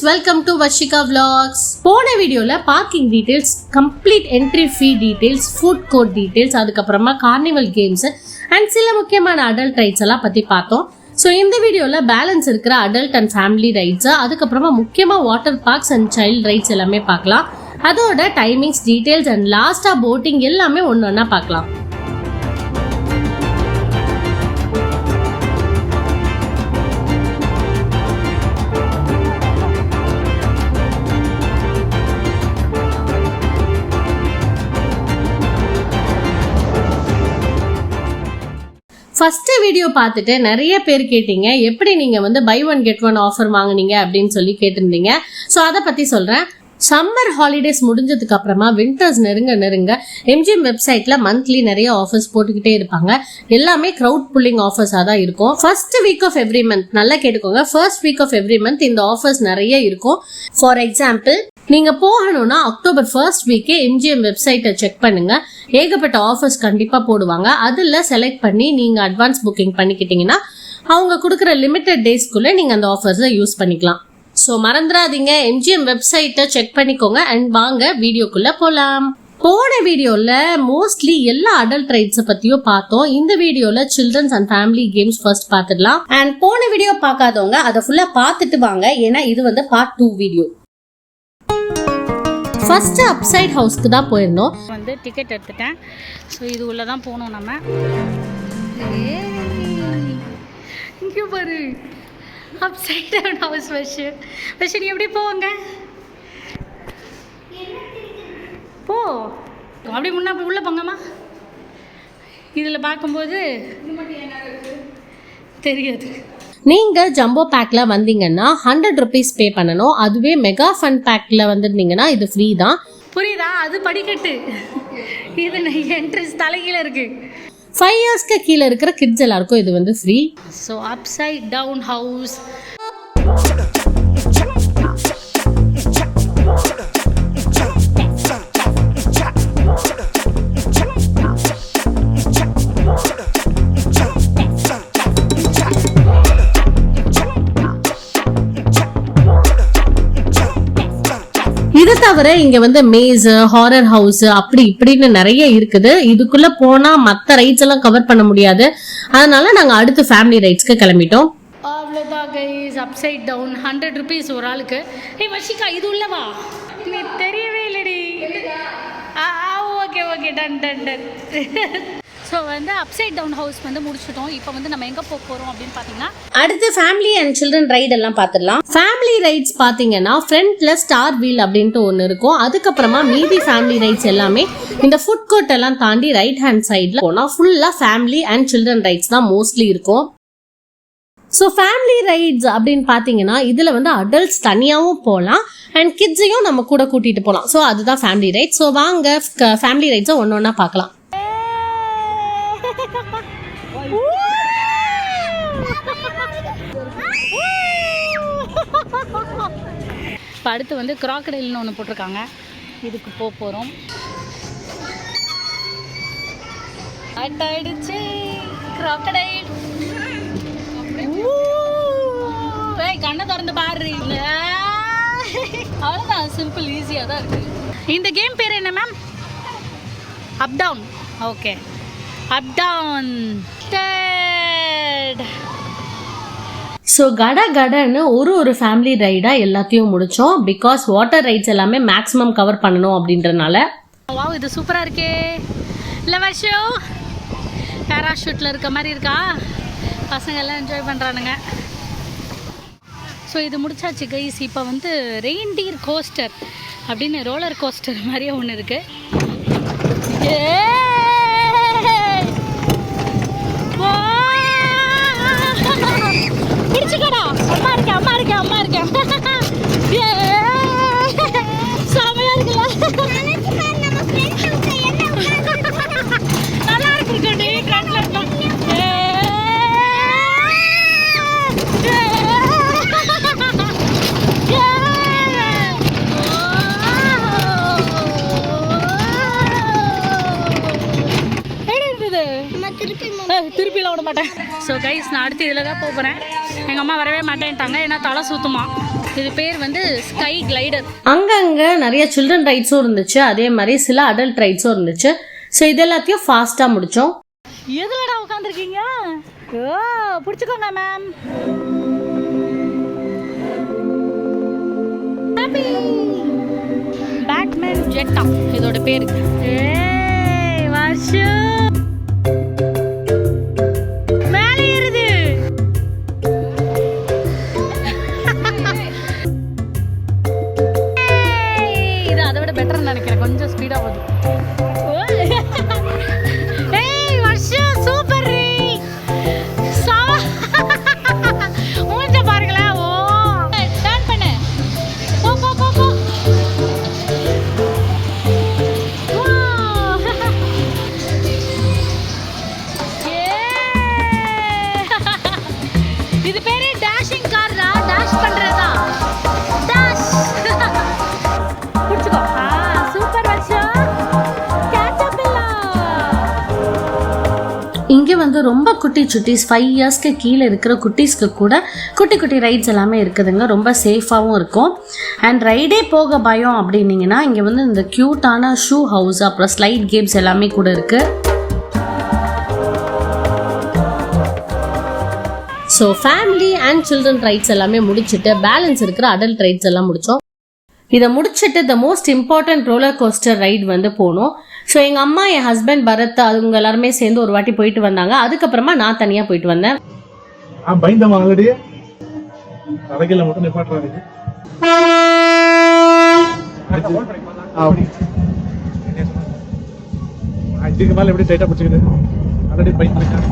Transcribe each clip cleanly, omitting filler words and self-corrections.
Welcome to Varshika vlogs. போன வீடியோல parking details, complete entry ஃபீ details, food court details, அதுக்கப்புறமா carnival games and சில முக்கியமான அடல்ட் ரைட்ஸ் எல்லாம் பத்தி பார்த்தோம். ஸோ இந்த வீடியோல பேலன்ஸ் இருக்கிற அடல்ட் அண்ட் ஃபேமிலி ரைட்ஸ், அதுக்கப்புறமா முக்கியமா water parks and child rides எல்லாமே பார்க்கலாம். அதோட டைமிங்ஸ், டீடைல்ஸ் அண்ட் லாஸ்டா போட்டிங் எல்லாமே ஒன்னொன்னா பார்க்கலாம். ஃபர்ஸ்ட் வீடியோ பார்த்துட்டு நிறைய பேர் கேட்டீங்க, எப்படி நீங்க buy one get one offer வாங்குனீங்க அப்படின்னு சொல்லி கேட்டிருந்தீங்க. ஸோ அதை பத்தி சொல்றேன். சம்மர் ஹாலிடேஸ் முடிஞ்சதுக்கு அப்புறமா விண்டர்ஸ் நெருங்க எம்ஜிஎம் வெப்சைட்ல மந்த்லி நிறைய ஆஃபர்ஸ் போட்டுக்கிட்டே இருப்பாங்க. எல்லாமே க்ரௌட் புல்லிங் ஆஃபர்ஸா தான் இருக்கும். First week of every month, நல்லா கேட்டுக்கோங்க, first week of every month இந்த ஆஃபர்ஸ் நிறைய இருக்கும். ஃபார் எக்ஸாம்பிள், நீங்க போகணும்னா அக்டோபர் ஃபர்ஸ்ட் வீக்கே எம்ஜிஎம் வெப்சைட்டை செக் பண்ணுங்க. ஏகப்பட்ட ஆஃபர்ஸ் கண்டிப்பா போடுவாங்க. அதுல செலக்ட் பண்ணி நீங்க அட்வான்ஸ் புக்கிங் பண்ணிக்கிட்டீங்கன்னா அவங்க கொடுக்குற லிமிடெட் டேஸ்க்குள்ள நீங்க அந்த ஆஃபர்ஸை யூஸ் பண்ணிக்கலாம். ஸோ மறந்துடாதீங்க, எம்ஜிஎம் வெப்சைட்டை செக் பண்ணிக்கோங்க. அண்ட் வாங்க வீடியோக்குள்ள போலாம். போன வீடியோல மோஸ்ட்லி எல்லா அடல்ட் ரைட்ஸை பத்தியும் பார்த்தோம். இந்த வீடியோல childrens and family games first பார்த்துடலாம். அண்ட் போன வீடியோ பார்க்காதவங்க அதை ஃபுல்லா பார்த்துட்டு வாங்க, ஏன்னா இது பார்ட் 2 வீடியோ. ஃபர்ஸ்ட் அப்சைட் ஹவுஸ்க்கு தான் போயிருந்தோம். டிக்கெட் எடுத்துட்டேன். ஸோ இது உள்ள தான் போகணும் நம்ம. இங்கே பாரு, அப்சைட் டவுன் ஹவுஸ். நீ எப்படி போவாங்க? போ, அப்படி முன்னா உள்ளே போங்கம்மா. இதில் பார்க்கும்போது தெரியாது. நீங்க ஜம்போ பேக்ல வந்தீங்கன்னா 100 rupees பே பண்ணணும். அதுவே மெகா ஃபன் பேக்ல வந்திருந்தீங்கன்னா இது ஃப்ரீ தான். புரியுதா? அது படிக்கட்டு, இது என்ட்ரன்ஸ் தலைகீழ இருக்கு. 5 yearsக்கு கீழே இருக்கிற கிட்ஸ் எல்லாருக்கும் இது free. So upside down house. இது தவிர இங்க மேஸ், ஹாரர் ஹவுஸ், அப்படி இப்படின்னு நிறைய இருக்குது. இதுக்குள்ள போனா மத்த ரைட்ஸ் எல்லாம் கவர் பண்ண முடியாது. அதனால நாங்க அடுத்து ஃபேமிலி ரைட்ஸ்க்கு கிளம்பிட்டோம். அவ்வளோதான் கைஸ், அப்சைட் டவுன் 100 rupees ஒரு ஆளுக்கு. ஏய் வர்ஷிகா, இது உள்ளவா? நீ தெரியவே இல்லடி. Okay done. So upside down house முடிச்சிட்டோம். இப்போ நம்ம எங்கே போக போகிறோம் அப்படின்னு பார்த்தீங்கன்னா, அடுத்து ஃபேமிலி அண்ட் சில்ட்ரன் ரைட் எல்லாம் பார்த்துடலாம். ஃபேமிலி ரைட்ஸ் பார்த்தீங்கன்னா ஃப்ரண்ட்ல ஸ்டார் வீல் அப்படின்ட்டு ஒன்று இருக்கும். அதுக்கப்புறமா மீதி ஃபேமிலி ரைட்ஸ் எல்லாமே இந்த ஃபுட் கோர்ட் எல்லாம் தாண்டி ரைட் ஹேண்ட் சைடில் போனால் ஃபுல்லாக ஃபேமிலி அண்ட் சில்ட்ரன் ரைட்ஸ் தான் மோஸ்ட்லி இருக்கும். ஸோ ஃபேமிலி ரைட்ஸ் அப்படின்னு பார்த்தீங்கன்னா இதில் அடல்ட்ஸ் தனியாகவும் போகலாம் அண்ட் கிட்ஸையும் நம்ம கூட கூட்டிகிட்டு போகலாம். ஸோ அதுதான் ஃபேமிலி ரைட்ஸ். ஸோ வாங்க ஃபேமிலி ரைட்ஸை ஒன்று பார்க்கலாம். இப்போ அடுத்து கிராக்கடைல்னு ஒன்று போட்டிருக்காங்க. இதுக்கு போக போகிறோம். அட்டாயிடுச்சு கிராக்கடைல். கண்ணை திறந்து பாரு. அவ்வளோதான், சிம்பிள், ஈஸியாக தான் இருக்கு. இந்த கேம் பேர் என்ன ma'am? Up down. Okay, up down. So கடன்னு ஒரு ஃபேமிலி ரைடா எல்லாத்தையும் முடிச்சோம். பிகாஸ் வாட்டர் ரைட்ஸ் எல்லாமே மேக்ஸிமம் கவர் பண்ணணும் அப்படின்றனால. வாவ், இது சூப்பராக இருக்கே. இல்லை வர்ஷோ, பேராஷூட்டில் இருக்க மாதிரி இருக்கா. பசங்க எல்லாம் என்ஜாய் பண்ணுறானுங்க. ஸோ இது முடிச்சாச்சு கைஸ். இப்போ வந்து ரெயின்டியர் கோஸ்டர் அப்படின்னு ரோலர் கோஸ்டர் மாதிரியே ஒன்று இருக்குது. பிடிச்சிக்கடா, அம்மா இருக்கேன் அம்மா இருக்கேன் அம்மா இருக்கேன். செமையா இருக்குல்ல, நல்லா இருக்கு. திருப்பிலாம் விட மாட்டேன். ஸோ கைஸ், நான் அடுத்து இதில் தான் போகிறேன். எங்கள் அம்மா வரவே மாட்டேன்ட்டாங்க, ஏன்னா தலை சுத்துமா. இது பேர் வந்து ஸ்கை கிளைடர். அங்கங்கே நிறைய சில்ட்ரன் ரைட்ஸும் இருந்துச்சு, அதே மாதிரி சில அடல்ட் ரைட்ஸும் இருந்துச்சு. ஸோ இது எல்லாத்தையும் ஃபாஸ்ட்டாக முடித்தோம். எதுலடா உட்காந்துருக்கீங்க? ஓ, பிடிச்சிக்கோங்க மேம். பேட்மேன் ஜெட்டா இதோட பேரு. ஏய் வாஷு, மேலே ஏறுது. இது அதை விட பெட்டர்னு நினைக்கிறேன், கொஞ்சம் ஸ்பீடா போகுது. ஏய் வாஷு, சூப்பர் ரீ. மூஞ்ச பாருங்களேன். ஓ, டர்ன் பண்ணு. போ போ போ போ. இது பேரு டேஷிங் கார்டா, டேஷ் பண்றதா. டேஷ். புடிச்சுக்கோ. சூப்பர் வர்ஷா. கேட்டபில்லா. இங்கே வந்து ரொம்ப குட்டி சுட்டீஸ் 5 இயர்ஸ்க்கு கீழே இருக்கிற குட்டீஸ்க்கு கூட குட்டி குட்டி ரைட்ஸ் எல்லாமே இருக்குதுங்க. ரொம்ப சேஃபாகவும் இருக்கும். அண்ட் ரைடே போக பயம் அப்படின்னீங்கன்னா இங்கே வந்து இந்த க்யூட்டான ஷூ ஹவுஸ், அப்புறம் ஸ்லைட் கேம்ஸ் எல்லாமே கூட இருக்குது. So family and children rides எல்லாமே முடிச்சுட்டு பேலன்ஸ் இருக்கிற அடல்ட் ரைட்ஸ் எல்லாம் முடித்தோம். இதை முடிச்சுட்டு the most important roller coaster right வந்து போனோம். ஸோ எங்கள் அம்மா, என் ஹஸ்பண்ட் பரத், அவங்க எல்லாருமே சேர்ந்து ஒரு வாட்டி போயிட்டு வந்தாங்க. அதுக்கப்புறமா நான் தனியாக போயிட்டு வந்தேன். பயந்தமா ஆல்ரெடி அரைக்கில மட்டும் நிப்பாட்டுறாங்க. இதுக்கு மேல எப்படி டைட்டா பிடிச்சிக்கிது? ஆல்ரெடி பயந்துருக்கேன்.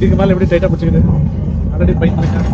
இதுக்கு மேல எப்படி டைட்டா பிடிச்சிக்கிது? ஆல்ரெடி பயந்துருக்கேன்.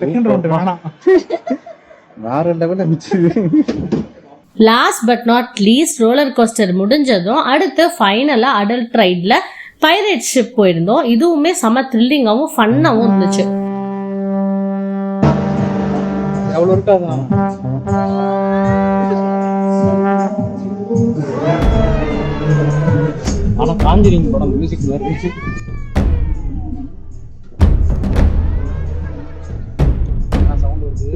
செகண்ட் ரவுண்ட் வேணாம், வேற லெவல்ல இருந்துச்சு. Last but not least roller coaster முடிஞ்சதும் அடுத்து ஃபைனலா அடல்ட் ரைட்ல பைரேட் ஷிப் போயிருந்தோம். இதுவுமே செம த்ரில்லிங்காவும் ஃபன்னாவும் இருந்துச்சு. ஆனா காஞ்சிரிங் படம் மியூசிக் இருந்துச்சு. சவுண்ட் வருது.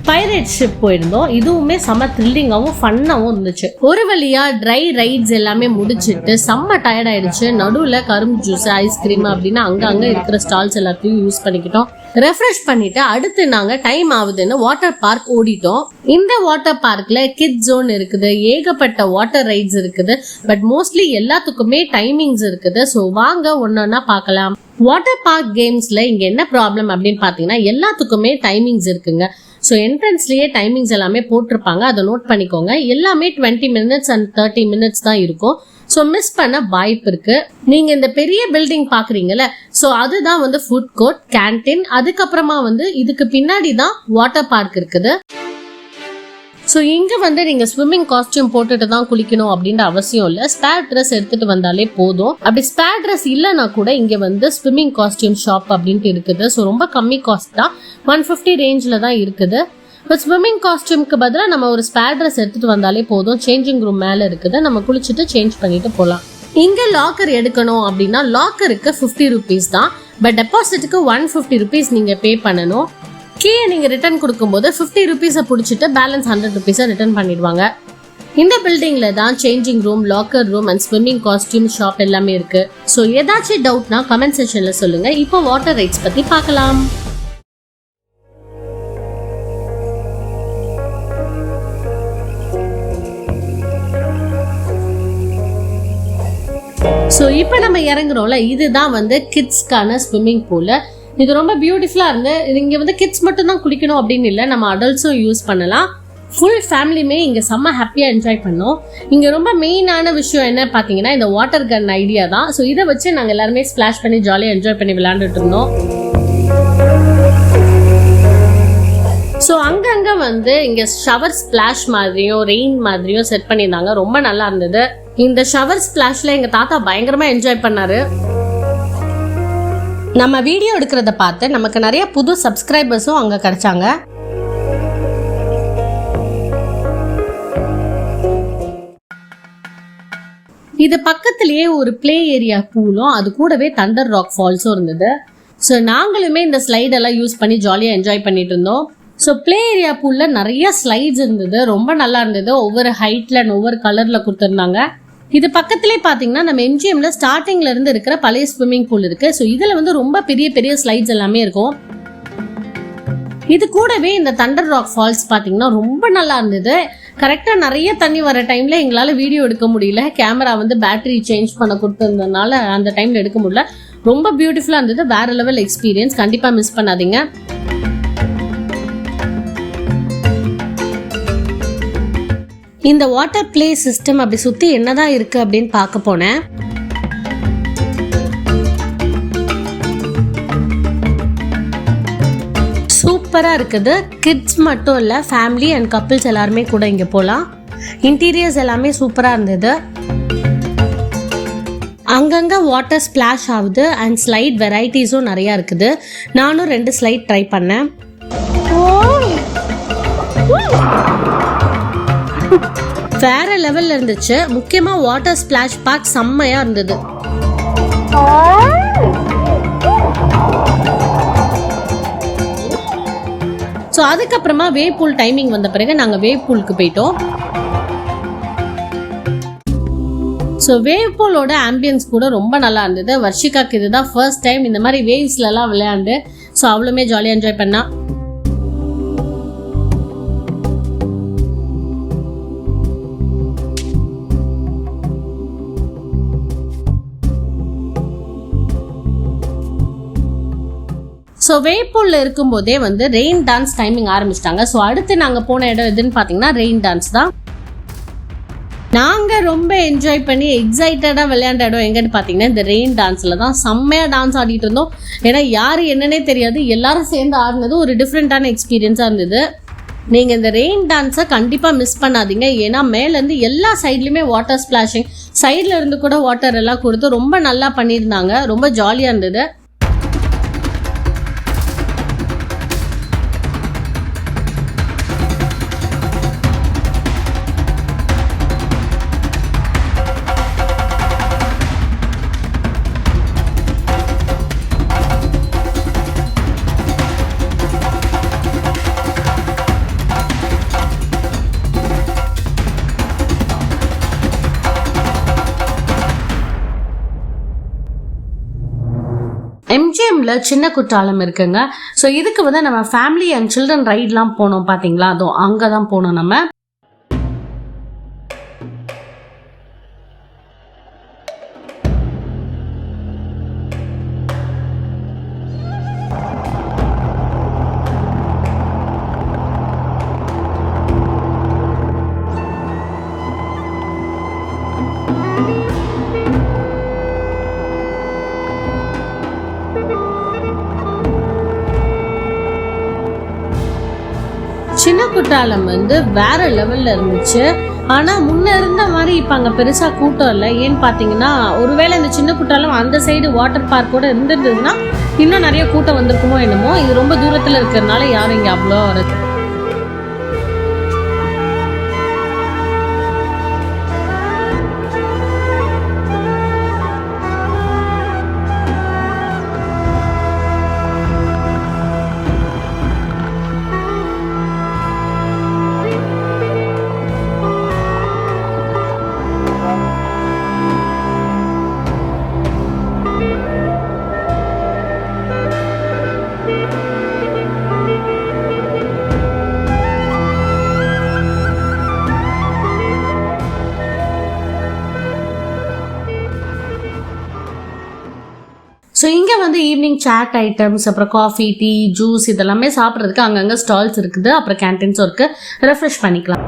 பைரேட் ஷிப் போயிருந்தோம். இதுவுமே செம த்ரில்லிங்காவும் ஃபன்னாவும் இருந்துச்சு. ஒரு வழியா ட்ரை ரைட்ஸ் எல்லாமே முடிச்சிட்டு செம்ம டயர்ட் ஆயிடுச்சு. நடுவுல கரும்பு ஜூஸ், ஐஸ்கிரீம் அப்படின்னு அங்க இருக்கிற ஸ்டால்ஸ் எல்லாத்தையும் யூஸ் பண்ணிக்கிட்டோம். ரெஃப்ரெஷ் பண்ணிட்டு அடுத்து நாங்க டைம் ஆகுதுன்னு வாட்டர் பார்க் ஓடிட்டோம். இந்த வாட்டர் பார்க்ல கிட்ஸ் ஜோன் இருக்குது, ஏகப்பட்ட வாட்டர் ரைட்ஸ் இருக்குது. பட் மோஸ்ட்லி எல்லாத்துக்குமே டைமிங்ஸ் இருக்குது. ஸோ வாங்க ஒன்னொன்னா பார்க்கலாம். வாட்டர் பார்க் கேம்ஸ்ல இங்க என்ன ப்ராப்ளம் அப்படின்னு பாத்தீங்கன்னா எல்லாத்துக்குமே டைமிங்ஸ் இருக்குங்க. ஸோ என்ட்ரன்ஸ்லயே டைமிங்ஸ் எல்லாமே போட்டிருப்பாங்க, அதை நோட் பண்ணிக்கோங்க. எல்லாமே 20 minutes and 30 minutes தான் இருக்கும். ஸோ மிஸ் பண்ண வாய்ப்பு இருக்கு. நீங்க இந்த பெரிய பில்டிங் பாக்குறீங்கல்ல, ஸோ அதுதான் வந்து ஃபுட் கோர்ட், கேன்டீன். அதுக்கப்புறமா வந்து இதுக்கு பின்னாடி தான் வாட்டர் பார்க் இருக்குது. ஸோ இங்க வந்து நீங்க ஸ்விம்மிங் காஸ்டியூம் போட்டுட்டு தான் குளிக்கணும் அப்படின்ற அவசியம் இல்லை. ஸ்பேர் ட்ரெஸ் எடுத்துட்டு வந்தாலே போதும். அப்படி ஸ்பேர் ட்ரெஸ் இல்லைன்னா கூட இங்க வந்து ஸ்விம்மிங் காஸ்டியூம் ஷாப் அப்படின்ட்டு இருக்குது. ஸோ ரொம்ப கம்மி காஸ்ட் தான், 150 ரேஞ்சில் தான் இருக்குது. பட் ஸ்விம்மிங் காஸ்டியூம்க்கு பதிலாக நம்ம ஒரு ஸ்பேர் ட்ரெஸ் எடுத்துட்டு வந்தாலே போதும். சேஞ்சிங் ரூம் மேலே இருக்குது, நம்ம குளிச்சுட்டு சேஞ்ச் பண்ணிட்டு போகலாம். இங்க லாக்கர் எடுக்கணும் அப்படின்னா லாக்கருக்கு 50 rupees தான். பட் டெபாசிட்டுக்கு 150 rupees நீங்க பே பண்ணணும். கீயை நீங்க ரிட்டர்ன் கொடுக்கும்போது 50 rupees பிடிச்சிட்டு பேலன்ஸ் 100 rupees ரிட்டர்ன் பண்ணிடுவாங்க. இந்த பில்டிங்ல தான் changing room, locker room and swimming costume shop எல்லாமே இருக்கு. ஸோ ஏதாச்சும் டவுட்னா கமெண்ட் செக்ஷன்ல சொல்லுங்க. இப்போ வாட்டர் ரைட்ஸ் பத்தி பார்க்கலாம். ஸோ இப்போ நம்ம இறங்குறோம்ல, இதுதான் வந்து கிட்ஸ்க்கான ஸ்விம்மிங் பூல். இது ரொம்ப பியூட்டிஃபுல்லா இருந்து இங்க வந்து கிட்ஸ் மட்டும் தான் குளிக்கணும் அப்படின்னு இல்லை, நம்ம அடல்ட்ஸும் யூஸ் பண்ணலாம். ஃபுல் ஃபேமிலியுமே இங்க செம்ம ஹாப்பியா என்ஜாய் பண்ணோம். இங்க ரொம்ப மெயினான விஷயம் என்ன பாத்தீங்கன்னா இந்த வாட்டர் கன் ஐடியா தான். ஸோ இதை வச்சு நாங்க எல்லாருமே ஸ்பிளாஷ் பண்ணி ஜாலியா என்ஜாய் பண்ணி விளையாண்டுட்டு இருந்தோம். ஸோ அங்கங்க வந்து இங்க ஷவர் ஸ்பிளாஷ் மாதிரியும் ரெயின் மாதிரியும் செட் பண்ணியிருந்தாங்க, ரொம்ப நல்லா இருந்தது. இந்த ஷவர் ஸ்பிளாஷ்ல எங்க தாத்தா பயங்கரமா என்ஜாய் பண்ணாரு. நம்ம வீடியோ எடுக்கிறத பார்த்து நமக்கு நிறைய புது சப்ஸ்கிரைபர்ஸும் அங்க கிடைச்சாங்க. இது பக்கத்திலேயே ஒரு பிளே ஏரியா பூலும் அது கூடவே தண்டர் ராக் ஃபால்ஸும் இருந்தது. ஸோ நாங்களுமே இந்த ஸ்லைட் எல்லாம் யூஸ் பண்ணி ஜாலியாக என்ஜாய் பண்ணிட்டு இருந்தோம். ஸோ பிளே ஏரியா பூல்ல நிறைய ஸ்லைட்ஸ் இருந்தது, ரொம்ப நல்லா இருந்தது. ஒவ்வொரு ஹைட்ல ஒவ்வொரு கலர்ல கொடுத்துருந்தாங்க. இது பக்கத்திலே பாத்தீங்கன்னா நம்ம எம்ஜிஎம்ல ஸ்டார்டிங்ல இருந்து இருக்கிற பழைய ஸ்விம்மிங் பூல் இருக்கு. ஸோ இதுல வந்து ரொம்ப பெரிய பெரிய ஸ்லைட்ஸ் எல்லாமே இருக்கும். இது கூடவே இந்த தண்டர் ராக் ஃபால்ஸ் பாத்தீங்கன்னா ரொம்ப நல்லா இருந்தது. கரெக்டா நிறைய தண்ணி வர டைம்ல எங்களால வீடியோ எடுக்க முடியல, கேமரா வந்து பேட்டரி சேஞ்ச் பண்ண கொடுத்ததுனால அந்த டைம்ல எடுக்க முடியல. ரொம்ப பியூட்டிஃபுல்லா இருந்தது, வேற லெவல் எக்ஸ்பீரியன்ஸ், கண்டிப்பா மிஸ் பண்ணாதீங்க. இந்த வாட்டர் பிளே சிஸ்டம் அப்படி சுத்தி என்னதான் இருக்கு அப்படின்னு பார்க்க போனேன். சூப்பரா இருக்குது. கிட்ஸ் மட்டும் இல்ல, ஃபேமிலி அண்ட் கப்பிள்ஸ் எல்லாருமே கூட இங்க போலாம். இன்டீரியர்ஸ் எல்லாமே சூப்பரா இருந்தது. அங்க அங்கங்கே வாட்டர் ஸ்பிளாஷ் ஆகுது அண்ட் ஸ்லைட் வெரைட்டிஸும் நிறையா இருக்குது. நானும் 2 ஸ்லைட் ட்ரை பண்ணேன். வேற லெவல்ல இருந்துச்சு. முக்கியமாக வாட்டர் ஸ்பிளாஷ் பார்க் செம்மையாக இருந்தது. ஸோ அதுக்கப்புறமா வேவ் பூல் டைமிங் வந்த பிறகு நாங்கள் வேவ் பூலுக்கு போயிட்டோம். ஸோ வேவ் பூலோட ஆம்பியன்ஸ் கூட ரொம்ப நல்லா இருந்தது. வர்ஷிகாக்கு இதுதான் ஃபர்ஸ்ட் டைம் இந்த மாதிரி வேவ்ஸ்லலாம் விளையாண்டு. ஸோ அவ்வளோமே ஜாலியாக என்ஜாய் பண்ணா. ஸோ வேவ் பூலில் இருக்கும்போதே வந்து ரெயின் டான்ஸ் டைமிங் ஆரம்பிச்சிட்டாங்க. ஸோ அடுத்து நாங்கள் போன இடம் எதுன்னு பார்த்தீங்கன்னா ரெயின் டான்ஸ் தான். நாங்கள் ரொம்ப என்ஜாய் பண்ணி எக்ஸைட்டடாக விளையாண்ட இடம் எங்கன்னு பார்த்தீங்கன்னா இந்த ரெயின் டான்ஸில் தான். செம்மையாக டான்ஸ் ஆடிட்டு இருந்தோம். ஏன்னா யார் என்னன்னே தெரியாது, எல்லாரும் சேர்ந்து ஆடினது ஒரு டிஃப்ரெண்ட்டான எக்ஸ்பீரியன்ஸாக இருந்தது. நீங்கள் இந்த ரெயின் டான்ஸை கண்டிப்பாக மிஸ் பண்ணாதீங்க. ஏன்னா மேலேருந்து எல்லா சைட்லையுமே வாட்டர் ஸ்பிளாஷிங், சைடில் இருந்து கூட வாட்டர் எல்லாம் கொடுத்து ரொம்ப நல்லா பண்ணியிருந்தாங்க. ரொம்ப ஜாலியாக இருந்தது. எம்ஜிஎம்ல சின்ன குற்றாலம் இருக்குங்க. ஸோ இதுக்கு வந்து நம்ம ஃபேமிலி அண்ட் சில்ட்ரன் ரைட்லாம் போனோம் பார்த்தீங்களா, அதுவும் அங்கே தான் போனோம் நம்ம. சின்ன குற்றாலம் வந்து வேற லெவல்ல இருந்துச்சு. ஆனா முன்ன இருந்த மாதிரி இப்ப அங்க பெருசா கூட்டம் இல்லை. ஏன்னு பாத்தீங்கன்னா ஒருவேளை இந்த சின்ன குற்றாலம் அந்த சைடு வாட்டர் பார்க்கோட இருந்திருந்ததுன்னா இன்னும் நிறைய கூட்டம் வந்திருக்குமோ என்னமோ. இது ரொம்ப தூரத்துல இருக்கிறதுனால யாரும் இங்க அவ்வளோ வருது. ஸோ இங்கே வந்து ஈவினிங் சாட் ஐட்டம்ஸ், அப்புறம் காஃபி, டீ, ஜூஸ் இதெல்லாமே சாப்பிட்றதுக்கு அங்கங்கே ஸ்டால்ஸ் இருக்குது. அப்புறம் கேன்டீன்ஸும் இருக்குது. ரெஃப்ரெஷ் பண்ணிக்கலாம்.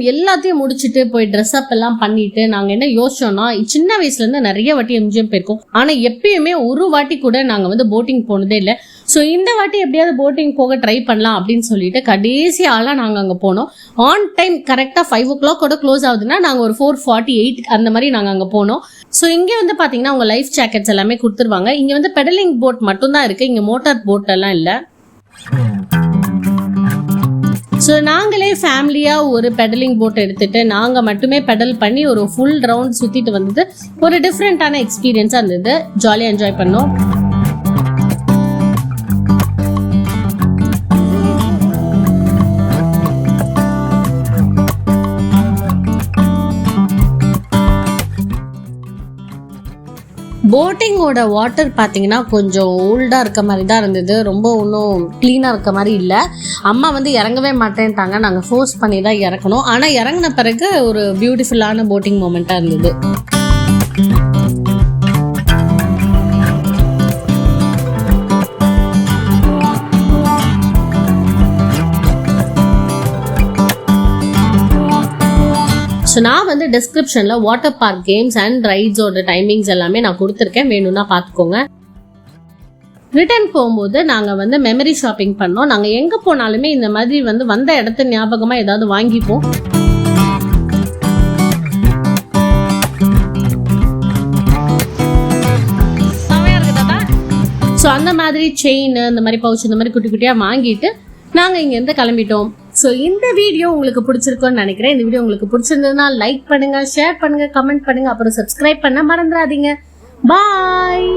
எல்லாத்தையும் முடிச்சுட்டு போய் ட்ரெஸ் அப் எல்லாம் பண்ணிட்டு நாங்கள் என்ன யோசிச்சோம்னா, சின்ன வயசுலேருந்து நிறைய வாட்டி எம்ஜிஎம் போயிருக்கோம். ஆனால் எப்பயுமே ஒரு வாட்டி கூட நாங்கள் வந்து போட்டிங் போனதே இல்லை. ஸோ இந்த வாட்டி எப்படியாவது போட்டிங் போக ட்ரை பண்ணலாம் அப்படின்னு சொல்லிட்டு கடைசி ஆளாக நாங்கள் அங்கே போனோம். ஆன் டைம் கரெக்டாக 5 o'clock க்ளோஸ் ஆகுதுன்னா நாங்கள் ஒரு 4:48 அந்த மாதிரி நாங்கள் அங்கே போனோம். ஸோ இங்கே வந்து பார்த்தீங்கன்னா அவங்க லைஃப் ஜாக்கெட்ஸ் எல்லாமே கொடுத்துருவாங்க. இங்கே வந்து பெடலிங் போட் மட்டும்தான் இருக்குது, இங்கே மோட்டார் போட் எல்லாம் இல்லை. ஸோ நாங்களே ஃபேமிலியாக ஒரு பெடலிங் போட் எடுத்துட்டு நாங்கள் மட்டுமே பெடல் பண்ணி ஒரு ஃபுல் ரவுண்ட் சுற்றிட்டு வந்தது ஒரு டிஃப்ரெண்ட்டான எக்ஸ்பீரியன்ஸாக இருந்தது. ஜாலியாக என்ஜாய் பண்ணோம். போட்டிங்கோட வாட்டர் பார்த்தீங்கன்னா கொஞ்சம் ஓல்டாக இருக்க மாதிரி தான் இருந்தது. ரொம்ப ஒன்றும் க்ளீனாக இருக்க மாதிரி இல்லை. அம்மா வந்து இறங்கவே மாட்டேன்ட்டாங்க. நாங்கள் ஃபோர்ஸ் பண்ணி தான் இறக்கணும். ஆனால் இறங்கின பிறகு ஒரு பியூட்டிஃபுல்லான போட்டிங் மூமெண்ட்டாக இருந்தது. ஸோ நான் வந்து டிஸ்கிரிப்ஷனில் வாட்டர் பார்க் கேம்ஸ் அண்ட் ரைட்ஸோட டைமிங்ஸ் எல்லாமே நான் கொடுத்துருக்கேன், வேணும்னா பார்த்துக்கோங்க. ரிட்டர்ன் போகும்போது நாங்கள் வந்து மெமரி ஷாப்பிங் பண்ணோம். நாங்கள் எங்கே போனாலுமே இந்த மாதிரி வந்து வந்த இடத்த ஞாபகமாக ஏதாவது வாங்கிப்போம். ஸோ அந்த மாதிரி செயின், இந்த மாதிரி பவுச், இந்த மாதிரி குட்டி குட்டியாக வாங்கிட்டு நாங்கள் இங்கேருந்து கிளம்பிட்டோம். ஸோ இந்த வீடியோ உங்களுக்கு பிடிச்சிருக்குன்னு நினைக்கிறேன். இந்த வீடியோ உங்களுக்கு பிடிச்சிருந்ததுன்னா லைக் பண்ணுங்க, ஷேர் பண்ணுங்க, கமெண்ட் பண்ணுங்க, அப்புறம் சப்ஸ்கிரைப் பண்ண மறந்துடாதீங்க. பாய்.